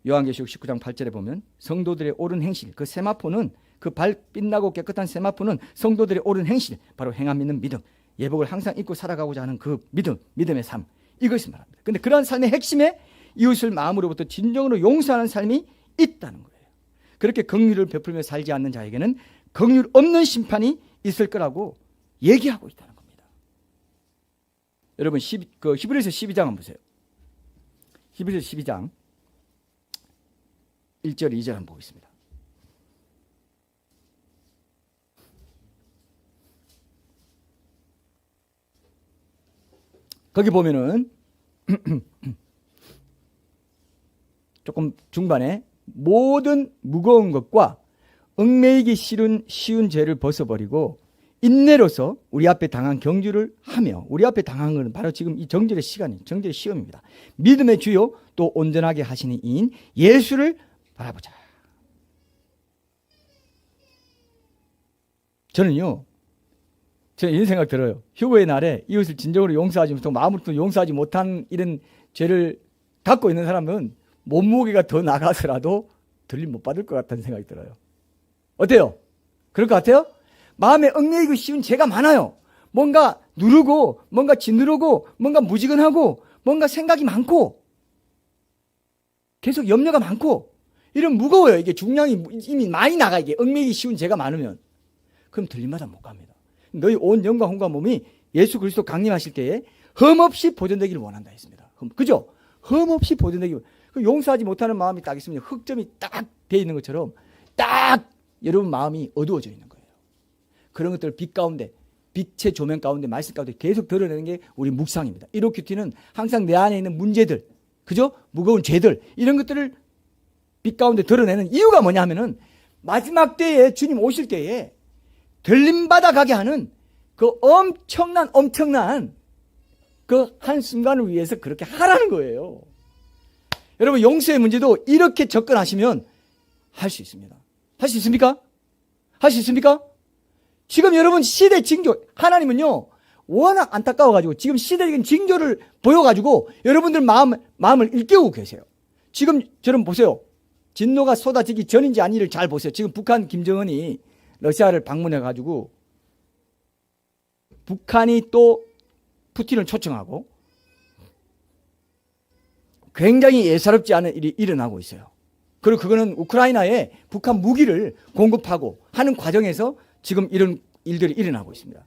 Speaker 1: 요한계시록 19장 8절에 보면 성도들의 옳은 행실, 그 세마포는 그 발 빛나고 깨끗한 세마포는 성도들의 옳은 행실, 바로 행함 있는 믿음, 예복을 항상 입고 살아가고자 하는 그 믿음의 삶, 이것을 말합니다. 그런데 그러한 삶의 핵심에 이웃을 마음으로부터 진정으로 용서하는 삶이 있다는 거예요. 그렇게 긍휼을 베풀며 살지 않는 자에게는 긍휼 없는 심판이 있을 거라고 얘기하고 있다는 겁니다. 여러분 히브리서 12장 한번 보세요. 히브리서 12장 1절 2절 한번 보겠습니다. 거기 보면은 조금 중반에 모든 무거운 것과 얽매이기 쉬운 죄를 벗어버리고 인내로서 우리 앞에 당한 경주를 하며, 우리 앞에 당한 것은 바로 지금 이 정절의 시험입니다. 믿음의 주요 또 온전하게 하시는 이인 예수를 바라보자. 저는 이런 생각 들어요. 휴거의 날에 이웃을 진정으로 용서하지 못하고 마음으로 용서하지 못한 이런 죄를 갖고 있는 사람은 몸무게가 더 나가서라도 들림 못 받을 것 같다는 생각이 들어요. 어때요? 그럴 것 같아요? 마음에 얽매이기 쉬운 죄가 많아요. 뭔가 누르고, 뭔가 짓누르고, 뭔가 무지근하고, 뭔가 생각이 많고, 계속 염려가 많고, 이런 무거워요. 이게 중량이 이미 많이 나가, 이게 얽매이기 쉬운 죄가 많으면. 그럼 들림마다 못 갑니다. 너희 온 영과 혼과 몸이 예수 그리스도 강림하실 때에 흠없이 보존되기를 원한다 했습니다. 그죠? 흠없이 보존되기를. 용서하지 못하는 마음이 딱 있으면 흑점이 딱 돼 있는 것처럼 딱 여러분 마음이 어두워져 있는 거예요. 그런 것들을 빛 가운데, 빛의 조명 가운데, 말씀 가운데 계속 드러내는 게 우리 묵상입니다. 이로큐티는 항상 내 안에 있는 문제들, 그죠? 무거운 죄들, 이런 것들을 빛 가운데 드러내는 이유가 뭐냐 하면은 마지막 때에 주님 오실 때에 들림받아 가게 하는 그 엄청난 그 한순간을 위해서 그렇게 하라는 거예요. 여러분 용서의 문제도 이렇게 접근하시면 할 수 있습니다. 할 수 있습니까? 할 수 있습니까? 지금 여러분 시대 징조, 하나님은요 워낙 안타까워가지고 지금 시대적인 징조를 보여가지고 여러분들 마음을 일깨우고 계세요. 지금 저는 보세요. 진노가 쏟아지기 전인지 아닌지를 잘 보세요. 지금 북한 김정은이 러시아를 방문해가지고 북한이 또 푸틴을 초청하고 굉장히 예사롭지 않은 일이 일어나고 있어요. 그리고 그거는 우크라이나에 북한 무기를 공급하고 하는 과정에서 지금 이런 일들이 일어나고 있습니다.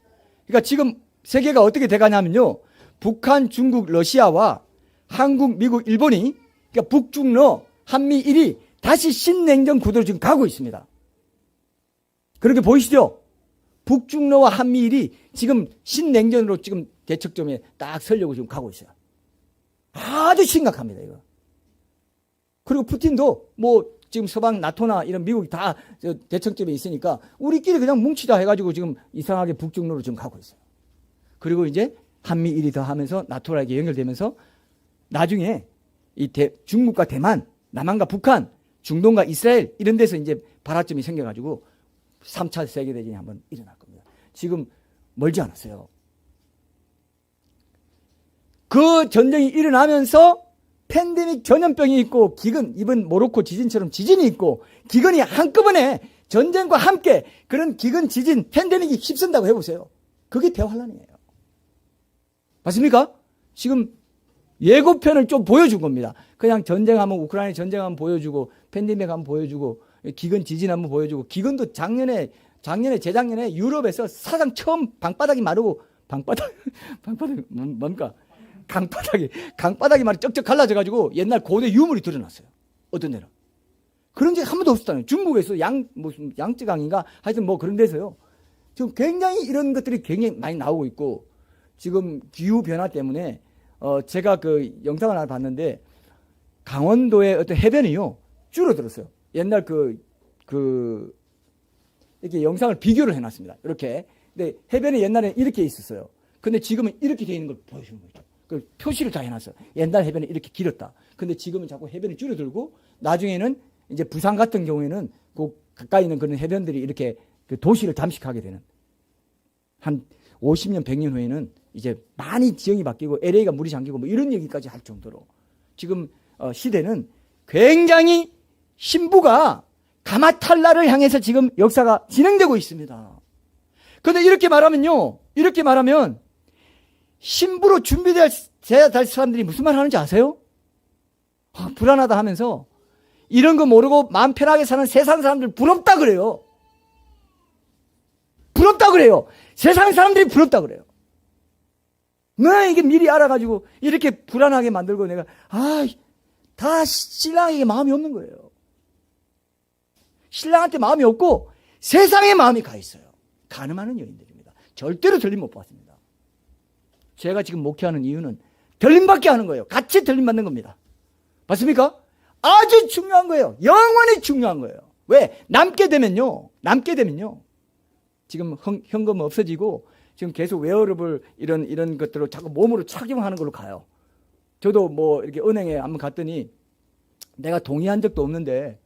Speaker 1: 그러니까 지금 세계가 어떻게 돼가냐면요. 북한, 중국, 러시아와 한국, 미국, 일본이 그러니까 북중러, 한미일이 다시 신냉전 구도로 지금 가고 있습니다. 그렇게 보이시죠? 북중러와 한미일이 지금 신냉전으로 지금 대척점에 딱 서려고 지금 가고 있어요. 아주 심각합니다, 이거. 그리고 푸틴도 뭐 지금 서방 나토나 이런 미국이 다 대척점에 있으니까 우리끼리 그냥 뭉치자 해가지고 지금 이상하게 북중로로 지금 가고 있어요. 그리고 이제 한미일이 더 하면서 나토라에게 연결되면서 나중에 중국과 대만, 남한과 북한, 중동과 이스라엘 이런 데서 이제 발화점이 생겨가지고 3차 세계대전이 한번 일어날 겁니다. 지금 멀지 않았어요. 그 전쟁이 일어나면서 팬데믹 전염병이 있고 기근, 이번 모로코 지진처럼 지진이 있고 기근이 한꺼번에 전쟁과 함께 그런 기근, 지진, 팬데믹이 휩쓴다고 해보세요. 그게 대환란이에요. 맞습니까? 지금 예고편을 좀 보여준 겁니다. 그냥 전쟁하면 우크라이나 전쟁하면 보여주고 팬데믹 한번 보여주고 기근, 지진 한번 보여주고 기근도 작년에 재작년에 유럽에서 사상 처음 방바닥이 마르고 방바닥이 뭡니까? 강바닥이 말이 쩍쩍 갈라져가지고 옛날 고대 유물이 드러났어요. 어떤 데는. 그런 적이 한 번도 없었다는. 중국에서 무슨 양쯔강인가? 하여튼 뭐 그런 데서요. 지금 굉장히 이런 것들이 굉장히 많이 나오고 있고, 지금 기후변화 때문에, 제가 그 영상을 하나 봤는데, 강원도의 어떤 해변이요. 줄어들었어요. 옛날 이렇게 영상을 비교를 해놨습니다. 이렇게. 근데 해변이 옛날에 이렇게 있었어요. 근데 지금은 이렇게 되어 있는 걸 보여주는 거죠. 그 표시를 다 해놨어요. 옛날 해변이 이렇게 길었다. 근데 지금은 자꾸 해변이 줄어들고 나중에는 이제 부산 같은 경우에는 그 가까이 있는 그런 해변들이 이렇게 그 도시를 잠식하게 되는 한 50년, 100년 후에는 이제 많이 지형이 바뀌고 LA가 물이 잠기고 뭐 이런 얘기까지 할 정도로 지금 시대는 굉장히 신부가 가마탈라를 향해서 지금 역사가 진행되고 있습니다. 그런데 이렇게 말하면 신부로 준비돼야 될 사람들이 무슨 말 하는지 아세요? 불안하다 하면서 이런 거 모르고 마음 편하게 사는 세상 사람들 부럽다 그래요. 부럽다 그래요. 세상 사람들이 부럽다 그래요. 내가 이게 미리 알아가지고 이렇게 불안하게 만들고 내가 다 신랑에게 마음이 없는 거예요. 신랑한테 마음이 없고 세상에 마음이 가 있어요. 가늠하는 여인들입니다. 절대로 들림 못 받습니다. 제가 지금 목회하는 이유는 들림받게 하는 거예요. 같이 들림받는 겁니다. 맞습니까? 아주 중요한 거예요. 영원히 중요한 거예요. 왜? 남게 되면요. 지금 현금 없어지고 지금 계속 웨어러블 이런 것들을 자꾸 몸으로 착용하는 걸로 가요. 저도 뭐 이렇게 은행에 한번 갔더니 내가 동의한 적도 없는데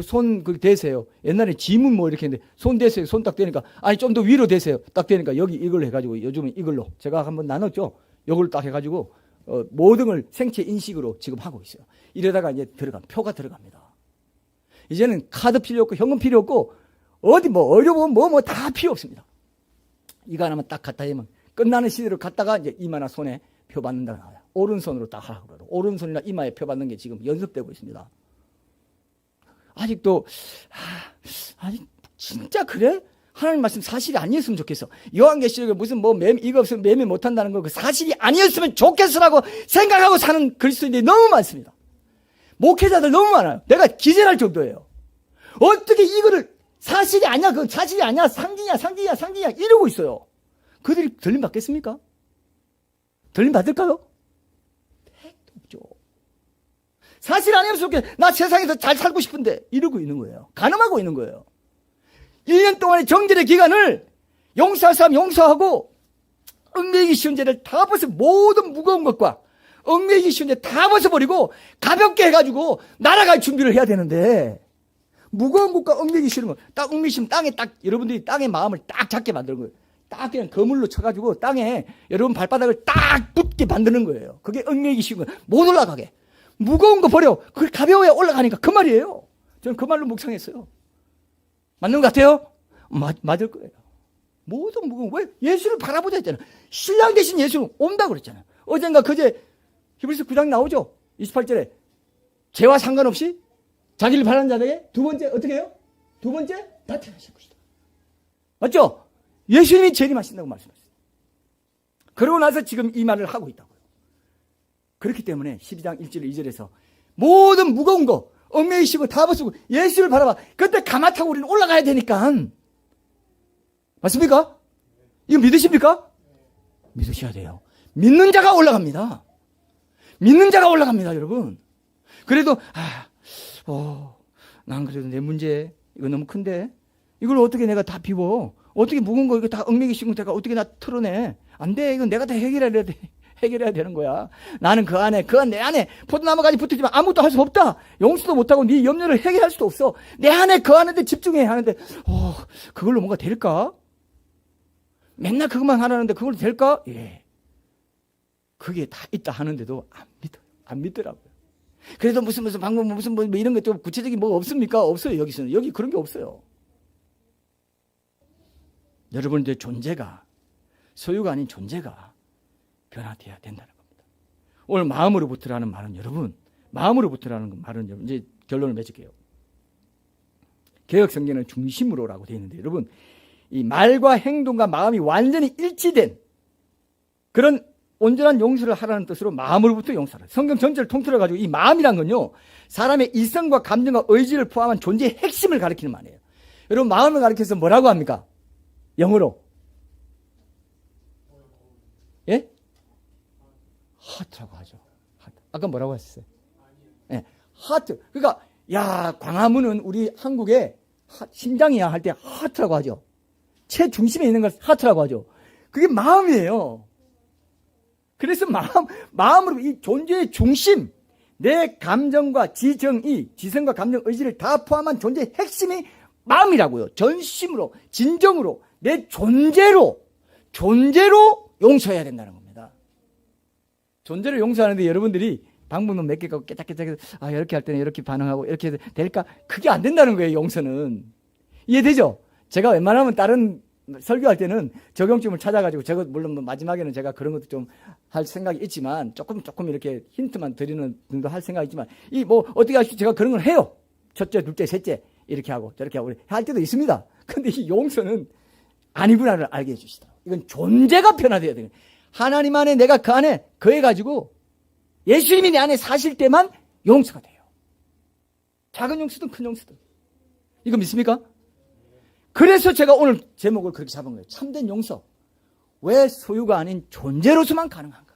Speaker 1: 손 대세요. 옛날에 지문 뭐 이렇게 했는데 손 대세요. 손 딱 대니까 아니 좀 더 위로 대세요. 딱 대니까 여기 이걸로 해가지고 요즘은 이걸로 제가 한번 나눴죠. 이걸 딱 해가지고 모든 걸 생체 인식으로 지금 하고 있어요. 이러다가 이제 표가 들어갑니다. 이제는 카드 필요 없고 현금 필요 없고 어디 뭐 어려운 뭐 다 필요 없습니다. 이거 하나만 딱 갖다 대면 끝나는 시대로 갔다가 이제 이마나 손에 표 받는다고 나와요. 오른손으로 딱 하라고 그러고 오른손이나 이마에 표 받는 게 지금 연습되고 있습니다. 아직도 아니 진짜 그래? 하나님 말씀 사실이 아니었으면 좋겠어. 요한계시록에 무슨 이거 없으면 매매 못한다는 거 그 사실이 아니었으면 좋겠어라고 생각하고 사는 그리스도인들이 너무 많습니다. 목회자들 너무 많아요. 내가 기절할 정도예요. 어떻게 이거를 사실이 아니야, 그건 사실이 아니야, 상징이야 이러고 있어요. 그들이 들림 받겠습니까? 들림 받을까요? 택도 없죠. 사실 아니었으면 좋겠어. 나 세상에서 잘 살고 싶은데 이러고 있는 거예요. 가늠하고 있는 거예요. 1년 동안의 정죄의 기간을 용서할 사람 용서하고 얽매이기 쉬운 죄를 다 벗은 모든 무거운 것과 얽매이기 쉬운데 다 벗어버리고 가볍게 해가지고 날아갈 준비를 해야 되는데, 무거운 것과 얽매이기 싫은 거, 딱 얽매이시면 땅에 딱, 여러분들이 땅의 마음을 딱 잡게 만드는 거예요. 딱 그냥 거물로 쳐가지고 땅에 여러분 발바닥을 딱 붙게 만드는 거예요. 그게 얽매이기 쉬운 거예요. 못 올라가게. 무거운 거 버려. 그게 가벼워야 올라가니까 그 말이에요. 저는 그 말로 묵상했어요. 맞는 것 같아요? 맞을 거예요. 모든 무거운 거. 왜? 예수를 바라보자 했잖아요. 신랑 대신 예수는 온다고 그랬잖아요. 어젠가 그제 히브리서 9장 나오죠. 28절에 죄와 상관없이 자기를 바라는 자들에게 두 번째 어떻게 해요? 두 번째 나타나실 것이다. 맞죠? 예수님이 재림하신다고 말씀하셨어요. 그러고 나서 지금 이 말을 하고 있다고요. 그렇기 때문에 12장 1절 2절에서 모든 무거운 거 얽매이시고 다 벗고 예수를 바라봐. 그때 가마타고 우리는 올라가야 되니까. 맞습니까? 이거 믿으십니까? 믿으셔야 돼요. 믿는 자가 올라갑니다. 믿는 자가 올라갑니다, 여러분. 그래도 난 그래도 내 문제 이거 너무 큰데 이걸 어떻게 내가 다 비워? 어떻게 무거운 거 이거 다 얽매기 씌운 내가 어떻게 다 털어내? 안 돼. 이건 내가 다 해결해야 되는 거야. 나는 내 안에 포도나무까지 붙었지만 아무것도 할 수 없다. 용서도 못하고 네 염려를 해결할 수도 없어. 내 안에 하는데 집중해야 하는데 그걸로 뭔가 될까? 맨날 그것만 하라는데 그걸로 될까? 예. 그게 다 있다 하는데도 안 믿더라고요. 그래도 무슨 방법 무슨 뭐 이런 것도 구체적인 뭐가 없습니까? 없어요. 여기서는. 여기 그런 게 없어요. 여러분들의 존재가 소유가 아닌 존재가 변화되어야 된다는 겁니다. 오늘 마음으로부터라는 말은 여러분, 마음으로부터라는 말은 여러분 이제 결론을 맺을게요. 개역 성경은 중심으로라고 되어 있는데 여러분 이 말과 행동과 마음이 완전히 일치된 그런 온전한 용서를 하라는 뜻으로 마음으로부터 용서하라. 성경 전체를 통틀어 가지고 이 마음이란 건요 사람의 이성과 감정과 의지를 포함한 존재의 핵심을 가리키는 말이에요. 여러분 마음을 가리켜서 뭐라고 합니까? 영어로 예? 하트라고 하죠. 하트. 아까 뭐라고 했어요? 예, 하트. 그러니까 광화문은 우리 한국의 심장이야 할 때 하트라고 하죠. 최중심에 있는 걸 하트라고 하죠. 그게 마음이에요. 그래서 마음으로 이 존재의 중심, 내 감정과 지성과 감정, 의지를 다 포함한 존재의 핵심이 마음이라고요. 전심으로, 진정으로, 내 존재로 용서해야 된다는 겁니다. 존재로 용서하는데 여러분들이 방법은 몇 개가 깨작깨작 이렇게 할 때는 이렇게 반응하고 이렇게 해도 될까? 그게 안 된다는 거예요, 용서는. 이해되죠? 제가 웬만하면 다른 설교할 때는 적용점을 찾아가지고 제가 물론 마지막에는 제가 그런 것도 좀 할 생각이 있지만 조금 이렇게 힌트만 드리는 등도 할 생각이 있지만 어떻게 하시죠? 제가 그런 걸 해요. 첫째, 둘째, 셋째 이렇게 하고 저렇게 하고 할 때도 있습니다. 근데 이 용서는 아니구나를 알게 해주시더라고요. 이건 존재가 변화되어야 돼요. 하나님 안에 내가 그 안에 거해가지고 예수님이 내 안에 사실 때만 용서가 돼요. 작은 용서든 큰 용서든. 이거 믿습니까? 그래서 제가 오늘 제목을 그렇게 잡은 거예요. 참된 용서. 왜 소유가 아닌 존재로서만 가능한가?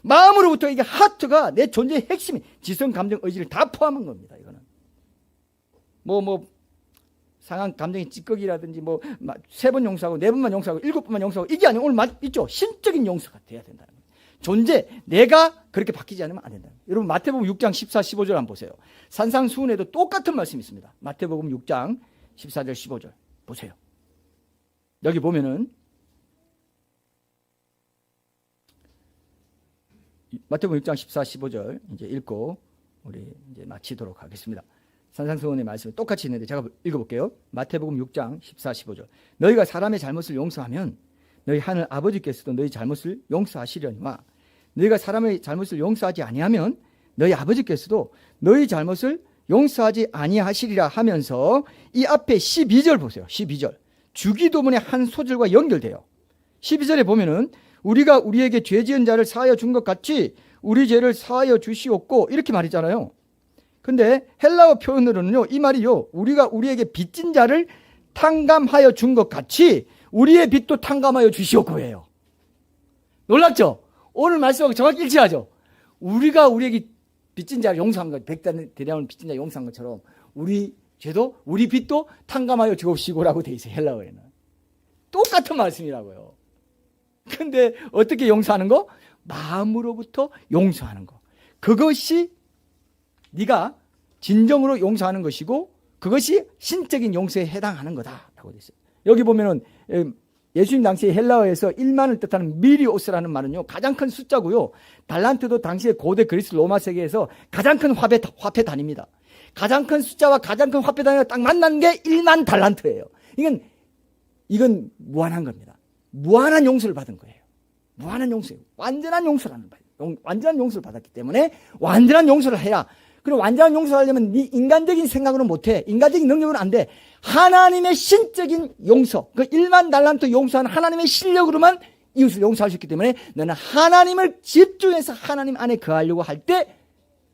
Speaker 1: 마음으로부터 이게 하트가 내 존재의 핵심이 지성, 감정, 의지를 다 포함한 겁니다. 이거는. 상한 감정의 찌꺼기라든지 3번 용서하고 4번만 용서하고 7번만 용서하고 이게 아니고 오늘 있죠. 신적인 용서가 돼야 된다는 거예요. 존재, 내가 그렇게 바뀌지 않으면 안 된다. 여러분 마태복음 6장 14, 15절 한번 보세요. 산상수훈에도 똑같은 말씀이 있습니다. 마태복음 6장 14절 15절 보세요. 여기 보면은 마태복음 6장 14, 15절 이제 읽고 우리 이제 마치도록 하겠습니다. 산상수훈의 말씀이 똑같이 있는데 제가 읽어볼게요. 마태복음 6장 14, 15절. 너희가 사람의 잘못을 용서하면 너희 하늘 아버지께서도 너희 잘못을 용서하시려니와 너희가 사람의 잘못을 용서하지 아니하면 너희 아버지께서도 너희 잘못을 용서하지 아니하시리라 하면서 이 앞에 12절 보세요. 12절. 주기도문의 한 소절과 연결돼요. 12절에 보면은 우리가 우리에게 죄 지은 자를 사하여 준 것 같이 우리 죄를 사하여 주시옵고 이렇게 말했잖아요. 근데 헬라어 표현으로는요. 이 말이요. 우리가 우리에게 빚진 자를 탕감하여 준 것 같이 우리의 빚도 탕감하여 주시옵고예요. 놀랍죠? 오늘 말씀하고 정확히 일치하죠? 우리가 우리에게 빚진 자를 용서한 것, 백대량을 빚진 자 용서한 것처럼 우리 죄도 우리 빚도 탕감하여 주옵시고라고 돼 있어요. 헬라어에는. 똑같은 말씀이라고요. 근데 어떻게 용서하는 거? 마음으로부터 용서하는 것. 그것이 네가 진정으로 용서하는 것이고 그것이 신적인 용서에 해당하는 거다라고 되어 있어요. 여기 보면은 예수님 당시 헬라어에서 1만을 뜻하는 미리오스라는 말은요, 가장 큰 숫자고요. 달란트도 당시에 고대 그리스 로마 세계에서 가장 큰 화폐 단위입니다. 가장 큰 숫자와 가장 큰 화폐 단위가 딱 만난 게 1만 달란트예요. 이건 무한한 겁니다. 무한한 용서를 받은 거예요. 무한한 용서예요. 완전한 용서라는 거예요. 완전한 용서를 받았기 때문에 완전한 용서를 해야. 그리고 완전한 용서를 하려면 네 인간적인 생각으로는 못해. 인간적인 능력으로는 안 돼. 하나님의 신적인 용서, 그 1만 달란트 용서한 하나님의 실력으로만 이웃을 용서할 수 있기 때문에 너는 하나님을 집중해서 하나님 안에 거하려고 할 때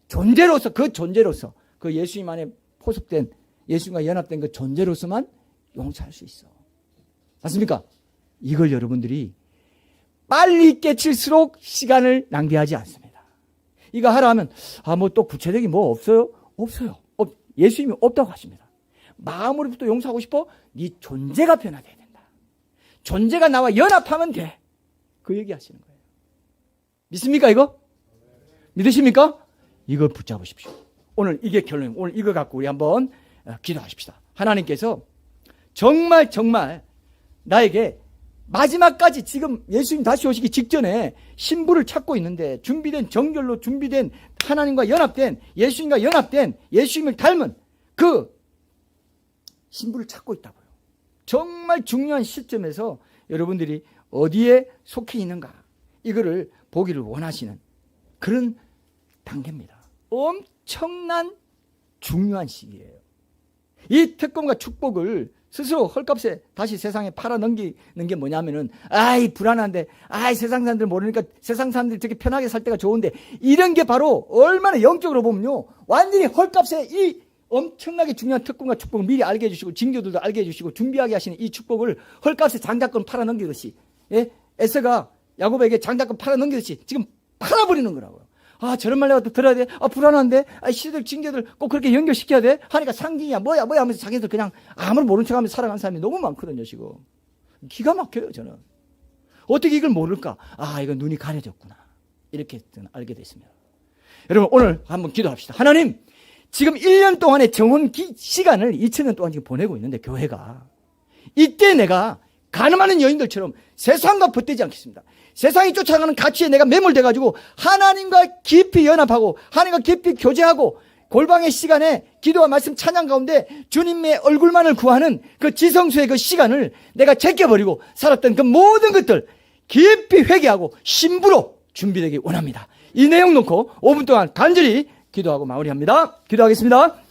Speaker 1: 존재로서, 그 예수님 안에 포섭된, 예수님과 연합된 그 존재로서만 용서할 수 있어. 맞습니까? 이걸 여러분들이 빨리 깨칠수록 시간을 낭비하지 않습니다. 이거 하라 하면 뭐 또 구체적인 뭐 없어요? 없어요. 예수님이 없다고 하십니다. 마음으로부터 용서하고 싶어? 네 존재가 변화돼야 된다. 존재가 나와 연합하면 돼. 그 얘기 하시는 거예요. 믿습니까 이거? 믿으십니까? 이걸 붙잡으십시오. 오늘 이게 결론이에요. 오늘 이거 갖고 우리 한번 기도하십시다. 하나님께서 정말 나에게 마지막까지 지금 예수님 다시 오시기 직전에 신부를 찾고 있는데 준비된 정결로 준비된 하나님과 연합된 예수님과 연합된 예수님을 닮은 그 신부를 찾고 있다고요. 정말 중요한 시점에서 여러분들이 어디에 속해 있는가 이거를 보기를 원하시는 그런 단계입니다. 엄청난 중요한 시기예요. 이 특권과 축복을 스스로 헐값에 다시 세상에 팔아 넘기는 게 뭐냐면은 불안한데 세상 사람들 모르니까 세상 사람들이 저렇게 편하게 살 때가 좋은데 이런 게 바로 얼마나 영적으로 보면요 완전히 헐값에 이 엄청나게 중요한 특권과 축복을 미리 알게 해주시고 징조들도 알게 해주시고 준비하게 하시는 이 축복을 헐값에 장작권 팔아 넘기듯이 에서가 야곱에게 장작권 팔아 넘기듯이 지금 팔아버리는 거라고요. 저런 말 내가 또 들어야 돼? 불안한데? 시들, 징계들 꼭 그렇게 연결시켜야 돼? 하니까 상징이야, 뭐야 하면서 자기들 그냥 아무런 모른 척 하면서 살아가는 사람이 너무 많거든요, 지금. 기가 막혀요, 저는. 어떻게 이걸 모를까? 이건 눈이 가려졌구나. 이렇게 저는 알게 됐습니다. 여러분, 오늘 한번 기도합시다. 하나님, 지금 1년 동안의 정원 시간을 2000년 동안 지금 보내고 있는데, 교회가. 이때 내가 가늠하는 여인들처럼 세상과 벗되지 않겠습니다. 세상이 쫓아가는 가치에 내가 매몰돼가지고 하나님과 깊이 연합하고 하나님과 깊이 교제하고 골방의 시간에 기도와 말씀 찬양 가운데 주님의 얼굴만을 구하는 그 지성수의 그 시간을 내가 제껴버리고 살았던 그 모든 것들 깊이 회개하고 신부로 준비되기 원합니다. 이 내용 놓고 5분 동안 간절히 기도하고 마무리합니다. 기도하겠습니다.